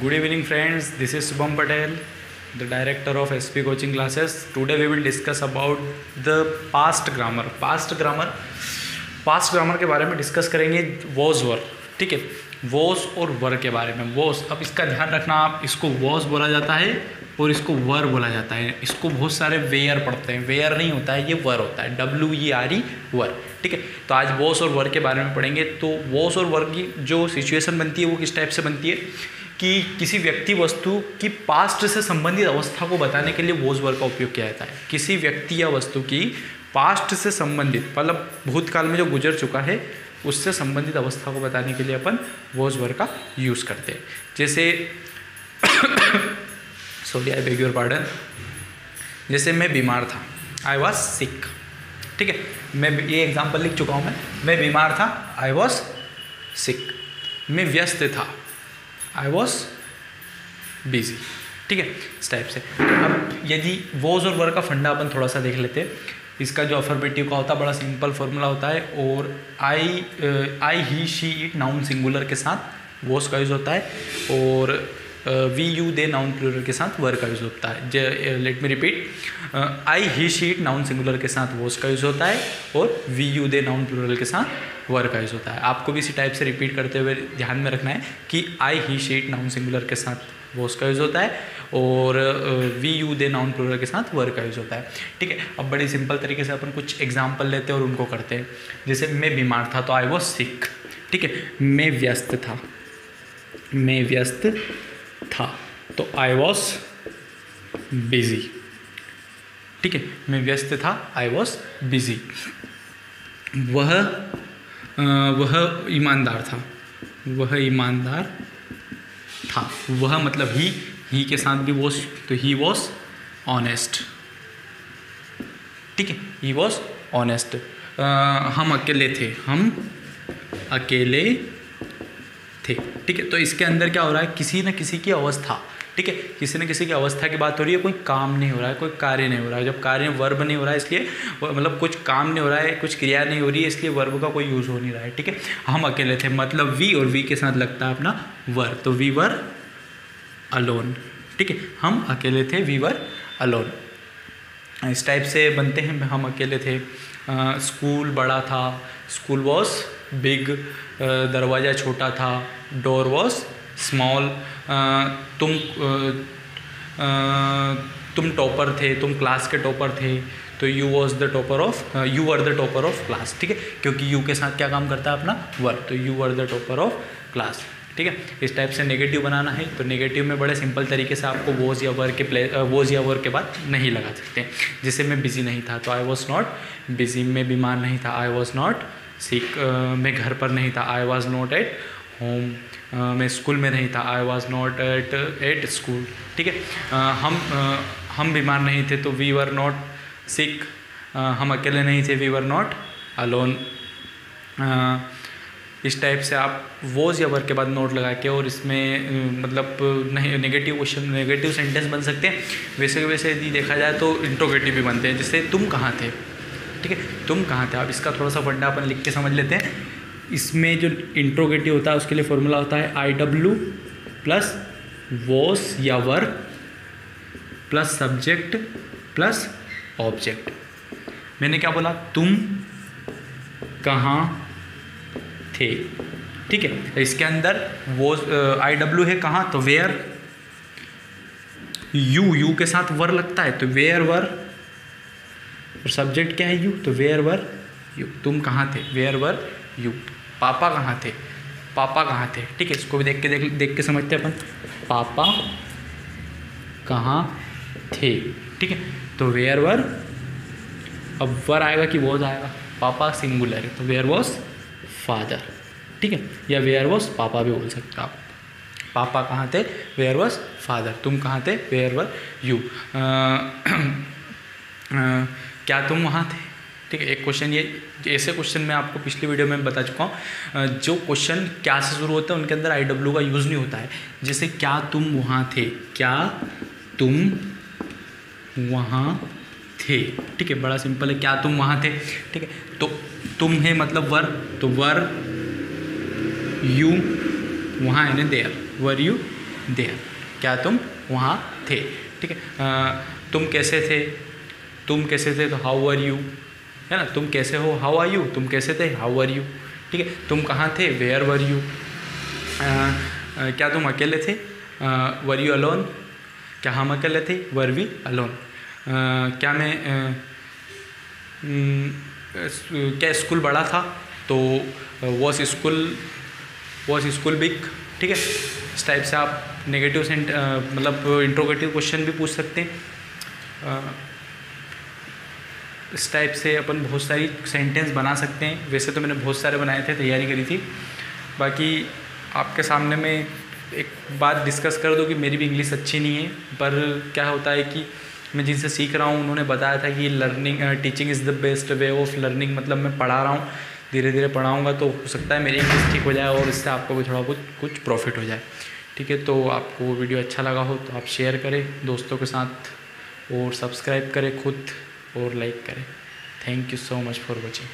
Good evening, friends. This is Subham Patel, the director of SP Coaching Classes. Today we will discuss about the past grammar. Past grammar के बारे में discuss करेंगे. Was were, ठीक है, was और वर के बारे में. वॉज, अब इसका ध्यान रखना, आप इसको वॉज बोला जाता है और इसको वर बोला जाता है. इसको बहुत सारे वेयर पढ़ते हैं. वेयर नहीं होता है, ये वर होता है. WERE, वर, ठीक है. तो आज वॉज और वर के बारे में पढ़ेंगे. तो वॉज और वर की जो सिचुएशन बनती है वो किस टाइप से बनती है कि किसी व्यक्ति वस्तु की पास्ट से संबंधित अवस्था को बताने के लिए वॉज वर का उपयोग किया जाता है. किसी व्यक्ति या वस्तु की पास्ट से संबंधित, मतलब भूतकाल में जो गुजर चुका है उससे संबंधित अवस्था को बताने के लिए अपन वॉज वर का यूज़ करते हैं. जैसे sorry, I beg your pardon. जैसे मैं बीमार था, आई वॉज सिक, ठीक है. मैं ये एग्जाम्पल लिख चुका हूँ. मैं बीमार था, आई वॉज सिक. मैं व्यस्त था, आई वॉज बिजी, ठीक है, इस टाइप से. अब यदि वॉज और वर का फंडा अपन थोड़ा सा देख लेते हैं. इसका जो अफर्मेटिव का होता है बड़ा सिंपल फॉर्मूला होता है. और I he she it noun singular के साथ वॉज का यूज़ होता है और we you they noun plural के साथ वर का यूज़ होता है. Let me repeat. I he she it noun singular के साथ वॉज का यूज़ होता है और we you they noun plural के साथ वर का यूज़ होता है. आपको भी इसी टाइप से रिपीट करते हुए ध्यान में रखना है कि I he she it noun singular के साथ वॉज का यूज़ होता है और we you they noun plural के साथ वर का यूज़ होता है, ठीक है. अब बड़ी सिंपल तरीके से अपन कुछ एग्जाम्पल लेते हैं और उनको करते हैं. जैसे मैं बीमार था तो आई वॉज सिक, ठीक है. मैं व्यस्त था तो आई वॉज बिजी, ठीक है. मैं व्यस्त था, आई वॉज बिजी. वह ईमानदार था, वह मतलब ही के साथ भी वॉज, तो ही वॉज ऑनेस्ट, ठीक है. He was honest. हम अकेले थे, ठीक है. तो इसके अंदर क्या हो रहा है, किसी न किसी की अवस्था, ठीक है, किसी न किसी की अवस्था की बात हो रही है. कोई काम नहीं हो रहा है, कोई कार्य नहीं हो रहा है. जब कार्य वर्ब नहीं हो रहा है इसलिए, मतलब कुछ काम नहीं हो रहा है, कुछ क्रिया नहीं हो रही है, इसलिए वर्ब का कोई यूज़ हो नहीं रहा है, ठीक है. हम अकेले थे मतलब वी, और वी के साथ लगता है अपना वर, तो वी वर अलोन, ठीक है. हम अकेले थे, वी वर अलोन. इस टाइप से बनते हैं. हम अकेले थे. स्कूल बड़ा था, स्कूल वॉज बिग. दरवाज़ा छोटा था, डोर वॉज स्मॉल. तुम टॉपर थे, तुम क्लास के टॉपर थे, तो you were the topper of class, ठीक है. क्योंकि यू के साथ क्या काम करता है अपना वर, तो you were the topper of class, ठीक है. इस टाइप से नेगेटिव बनाना है तो नेगेटिव में बड़े सिंपल तरीके से आपको वॉज या वर के बाद नहीं लगा सकते. जैसे मैं बिजी नहीं था तो आई वॉज नॉट बिजी. मैं बीमार नहीं था, आई वॉज नॉट सिक. मैं घर पर नहीं था, I was not at home. मैं स्कूल में नहीं था, I was not at school, ठीक है. हम बीमार नहीं थे तो वी वर नॉट सिक. हम अकेले नहीं थे, वी वर नॉट अलोन. इस टाइप से आप वॉज या वर के बाद नोट लगा के और इसमें मतलब नहीं नेगेटिव सेंटेंस बन सकते हैं. वैसे यदि देखा जाए तो इंट्रोगेटिव भी बनते हैं. जैसे तुम कहाँ थे, ठीक है, तुम कहाँ थे. अब इसका थोड़ा सा फंडा अपन लिख के समझ लेते हैं. इसमें जो इंट्रोगेटिव होता है उसके लिए फॉर्मूला होता है IW प्लस वॉज या वर प्लस सब्जेक्ट प्लस ऑब्जेक्ट. मैंने क्या बोला, तुम कहाँ थे, ठीक है. इसके अंदर वो IW है कहाँ, तो वेयर. यू के साथ वर लगता है तो वेयर वर, और सब्जेक्ट क्या है यू, तो वेयर वर यू. तुम कहाँ थे, वेयर वर यू. पापा कहाँ थे, ठीक है. इसको भी देख के समझते हैं अपन. पापा कहाँ थे, ठीक है. तो वेयर वर, अब वर आएगा कि वॉज आएगा. पापा सिंगुलर है तो वेयर वॉज फादर, ठीक है. या वेयर वॉज पापा भी बोल सकते आप. पापा कहाँ थे, वेयर वॉज फादर. तुम कहाँ थे, वेयर वर यू. क्या तुम वहाँ थे, ठीक है. एक क्वेश्चन, ये ऐसे क्वेश्चन मैं आपको पिछली वीडियो में बता चुका हूँ. जो क्वेश्चन क्या से शुरू होते हैं उनके अंदर IW का यूज़ नहीं होता है. जैसे क्या तुम वहाँ थे, क्या तुम वहाँ थे, ठीक है. बड़ा सिंपल है, क्या तुम वहाँ थे, ठीक है. तो तुम है मतलब वर, तो वर यू वहाँ है ना देयर, वर यू देयर, क्या तुम वहाँ थे, ठीक है। तुम कैसे थे, तुम कैसे थे तो हाउ आर यू, है ना। तुम कैसे हो, हाउ आर यू, तुम कैसे थे, हाउ आर यू, ठीक है। तुम कहाँ थे, वेयर वर यू। क्या तुम अकेले थे, वर यू अलोन, क्या हम अकेले थे, वर वी अलोन। क्या मैं क्या स्कूल बड़ा था, तो वॉज स्कूल बिग, ठीक है। इस टाइप से आप नेगेटिव मतलब इंट्रोगेटिव क्वेश्चन भी पूछ सकते हैं। इस टाइप से अपन बहुत सारी सेंटेंस बना सकते हैं। वैसे तो मैंने बहुत सारे बनाए थे, तैयारी करी थी। बाकी आपके सामने मैं एक बात डिस्कस कर दूँ कि मेरी भी इंग्लिश अच्छी नहीं है, पर क्या होता है कि मैं जिनसे सीख रहा हूँ उन्होंने बताया था कि teaching is the best way of learning, मतलब मैं पढ़ा रहा हूँ, धीरे धीरे पढ़ाऊँगा तो हो सकता है मेरी इंग्लिश ठीक हो जाए और इससे आपको भी थोड़ा कुछ प्रॉफिट हो जाए, ठीक है। तो आपको वीडियो अच्छा लगा हो तो आप शेयर करें दोस्तों के साथ और सब्सक्राइब करें खुद और लाइक करें। Thank you so much for watching.